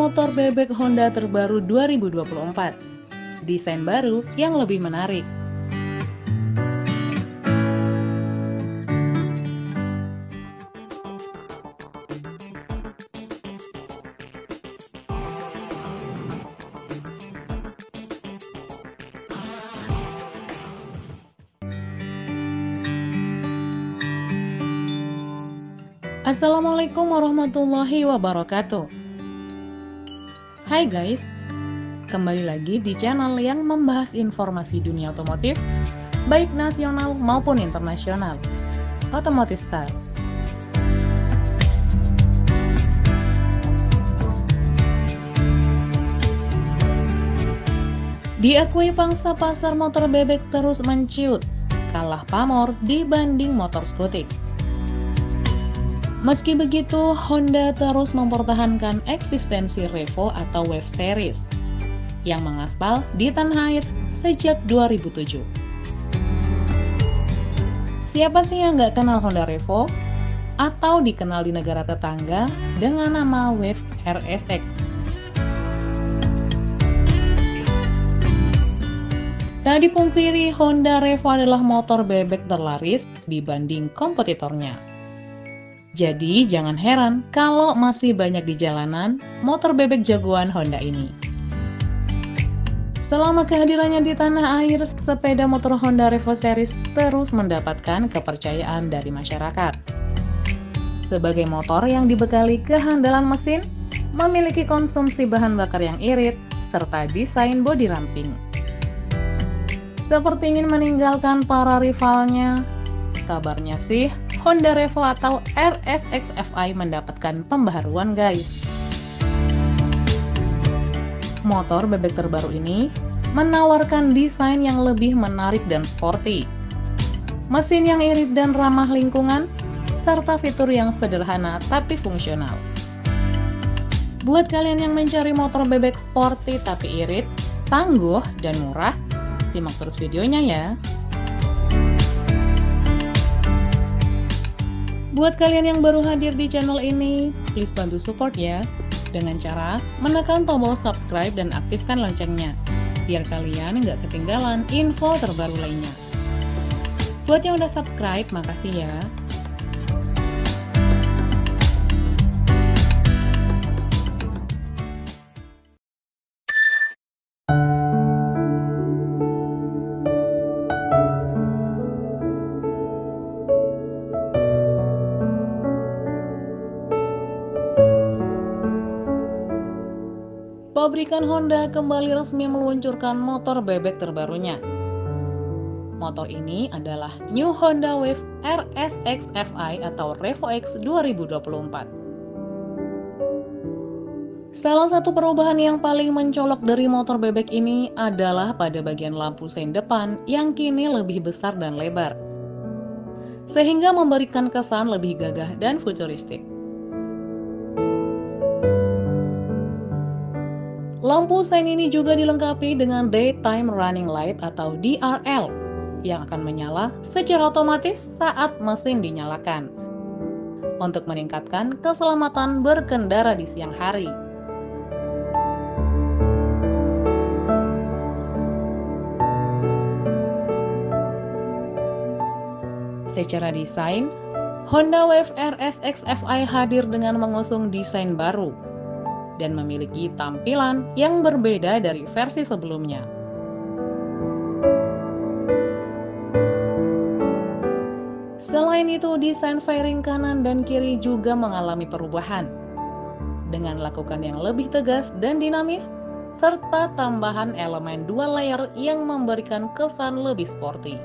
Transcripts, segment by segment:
motor bebek Honda terbaru 2024. Desain baru yang lebih menarik. Assalamualaikum warahmatullahi wabarakatuh. Hai guys, kembali lagi di channel yang membahas informasi dunia otomotif, baik nasional maupun internasional, Automotive Style. Diakui pangsa pasar motor bebek terus menciut, kalah pamor dibanding motor skutik. Meski begitu, Honda terus mempertahankan eksistensi Revo atau Wave Series yang mengaspal di tanah air sejak 2007. Siapa sih yang nggak kenal Honda Revo? Atau dikenal di negara tetangga dengan nama Wave RSX. Tak dipungkiri, Honda Revo adalah motor bebek terlaris dibanding kompetitornya. Jadi jangan heran kalau masih banyak di jalanan motor bebek jagoan Honda ini. Selama kehadirannya di tanah air, sepeda motor Honda Revo Series terus mendapatkan kepercayaan dari masyarakat. Sebagai motor yang dibekali kehandalan mesin, memiliki konsumsi bahan bakar yang irit, serta desain bodi ramping. Seperti ingin meninggalkan para rivalnya, kabarnya sih Honda Revo atau RSX Fi mendapatkan pembaharuan guys. Motor bebek terbaru ini menawarkan desain yang lebih menarik dan sporty, mesin yang irit dan ramah lingkungan, serta fitur yang sederhana tapi fungsional. Buat kalian yang mencari motor bebek sporty tapi irit, tangguh, dan murah, simak terus videonya ya. Buat kalian yang baru hadir di channel ini, please bantu support ya, dengan cara menekan tombol subscribe dan aktifkan loncengnya, biar kalian nggak ketinggalan info terbaru lainnya. Buat yang udah subscribe, makasih ya. Pabrikan Honda kembali resmi meluncurkan motor bebek terbarunya. Motor ini adalah New Honda Wave RSX Fi atau Revo X 2024. Salah satu perubahan yang paling mencolok dari motor bebek ini adalah pada bagian lampu sein depan yang kini lebih besar dan lebar, sehingga memberikan kesan lebih gagah dan futuristik. Lampu sein ini juga dilengkapi dengan Daytime Running Light atau DRL yang akan menyala secara otomatis saat mesin dinyalakan untuk meningkatkan keselamatan berkendara di siang hari. Secara desain, Honda Wave RSX Fi hadir dengan mengusung desain baru dan memiliki tampilan yang berbeda dari versi sebelumnya. Selain itu, desain fairing kanan dan kiri juga mengalami perubahan, dengan lakukan yang lebih tegas dan dinamis, serta tambahan elemen dual layer yang memberikan kesan lebih sporty.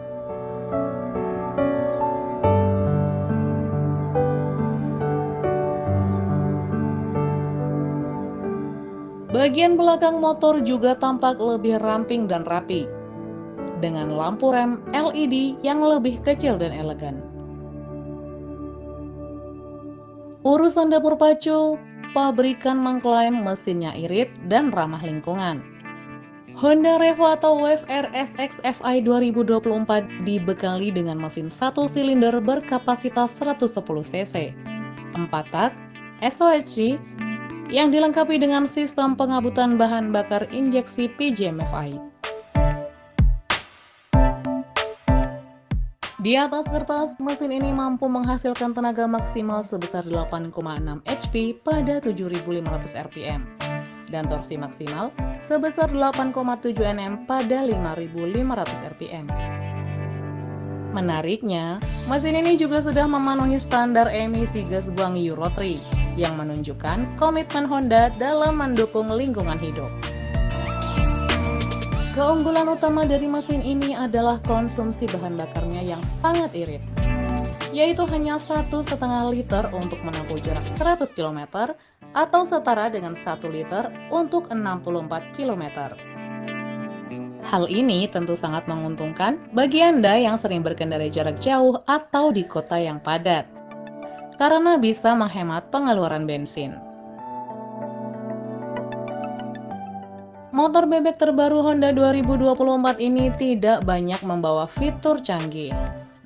Bagian belakang motor juga tampak lebih ramping dan rapi, dengan lampu rem LED yang lebih kecil dan elegan. Urusan dapur pacu, pabrikan mengklaim mesinnya irit dan ramah lingkungan. Honda Revo atau Wave RSX Fi 2024 dibekali dengan mesin 1 silinder berkapasitas 110 cc, 4 tak, SOHC, yang dilengkapi dengan sistem pengabutan bahan bakar injeksi PGM-FI. Di atas kertas, mesin ini mampu menghasilkan tenaga maksimal sebesar 8,6 HP pada 7.500 rpm dan torsi maksimal sebesar 8,7 Nm pada 5.500 rpm. Menariknya, mesin ini juga sudah memenuhi standar emisi gas buang Euro 3 yang menunjukkan komitmen Honda dalam mendukung lingkungan hidup. Keunggulan utama dari mesin ini adalah konsumsi bahan bakarnya yang sangat irit, yaitu hanya 1,5 liter untuk menempuh jarak 100 km atau setara dengan 1 liter untuk 64 km. Hal ini tentu sangat menguntungkan bagi Anda yang sering berkendara jarak jauh atau di kota yang padat, karena bisa menghemat pengeluaran bensin. Motor bebek terbaru Honda 2024 ini tidak banyak membawa fitur canggih,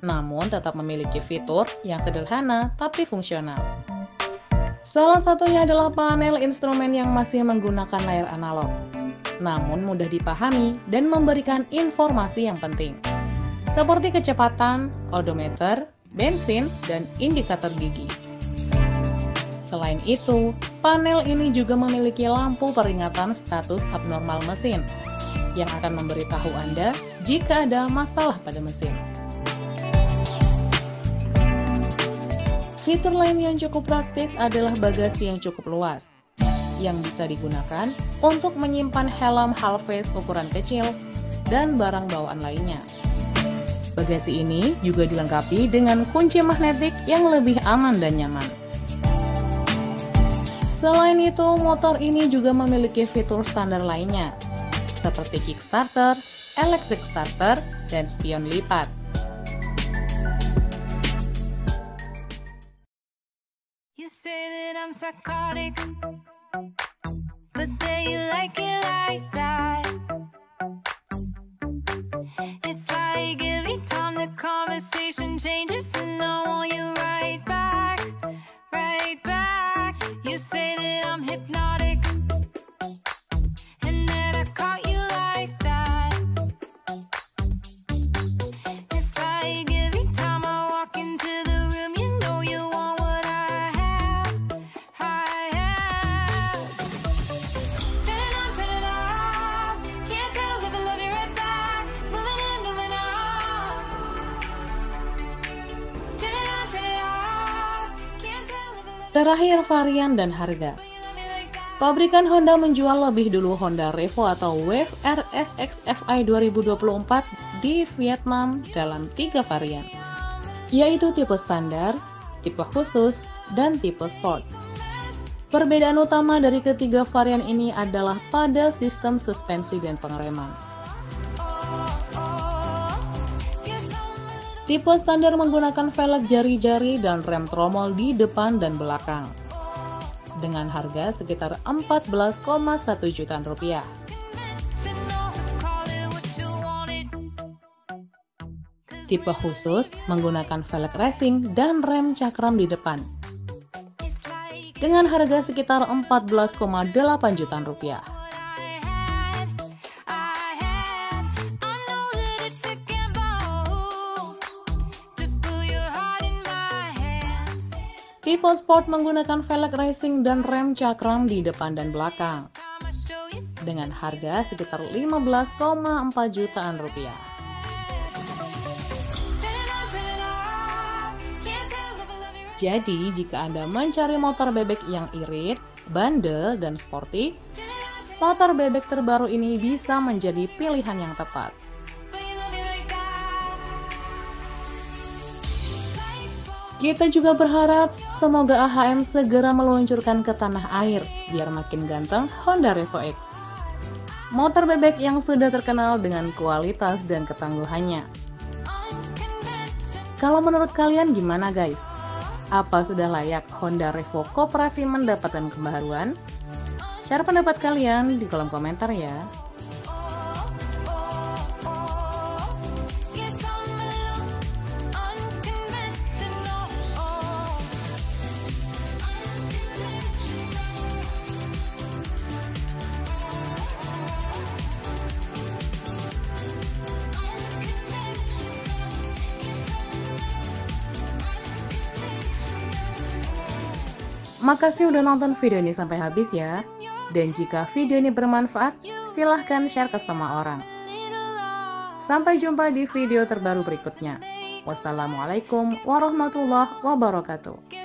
namun tetap memiliki fitur yang sederhana tapi fungsional. Salah satunya adalah panel instrumen yang masih menggunakan layar analog, namun mudah dipahami dan memberikan informasi yang penting, seperti kecepatan, odometer, bensin, dan indikator gigi. Selain itu, panel ini juga memiliki lampu peringatan status abnormal mesin yang akan memberitahu Anda jika ada masalah pada mesin. Fitur lain yang cukup praktis adalah bagasi yang cukup luas, yang bisa digunakan untuk menyimpan helm half face ukuran kecil dan barang bawaan lainnya. Bagasi ini juga dilengkapi dengan kunci magnetik yang lebih aman dan nyaman. Selain itu, motor ini juga memiliki fitur standar lainnya, seperti kickstarter, electric starter, dan spion lipat. You say that I'm psychotic, but then you like it like that. It's like every time the conversation changes and I want you right back, right back. You say that I'm hypnotic and that I caught you like that. It's like every time I walk into the room, you know you want what I have, I have. Turn it on, turn it off. Can't tell if I love you right back. Moving in, moving on. Turn it on, turn it off. Can't tell if I love you. Terakhir, varian dan harga. Pabrikan Honda menjual lebih dulu Honda Revo atau Wave RSX FI 2024 di Vietnam dalam 3 varian, yaitu tipe standar, tipe khusus, dan tipe sport. Perbedaan utama dari ketiga varian ini adalah pada sistem suspensi dan pengereman. Tipe standar menggunakan velg jari-jari dan rem tromol di depan dan belakang, dengan harga sekitar 14,1 jutaan rupiah. Tipe khusus menggunakan velg racing dan rem cakram di depan, dengan harga sekitar 14,8 jutaan rupiah. Tipe sport menggunakan velg racing dan rem cakram di depan dan belakang, dengan harga sekitar 15,4 jutaan rupiah. Jadi, jika Anda mencari motor bebek yang irit, bandel, dan sporty, motor bebek terbaru ini bisa menjadi pilihan yang tepat. Kita juga berharap semoga AHM segera meluncurkan ke tanah air biar makin ganteng Honda Revo X. Motor bebek yang sudah terkenal dengan kualitas dan ketangguhannya. Kalau menurut kalian gimana guys? Apa sudah layak Honda Revo Koperasi mendapatkan pembaharuan? Share pendapat kalian di kolom komentar ya. Makasih udah nonton video ini sampai habis ya. Dan jika video ini bermanfaat, silahkan share ke semua orang. Sampai jumpa di video terbaru berikutnya. Wassalamualaikum warahmatullahi wabarakatuh.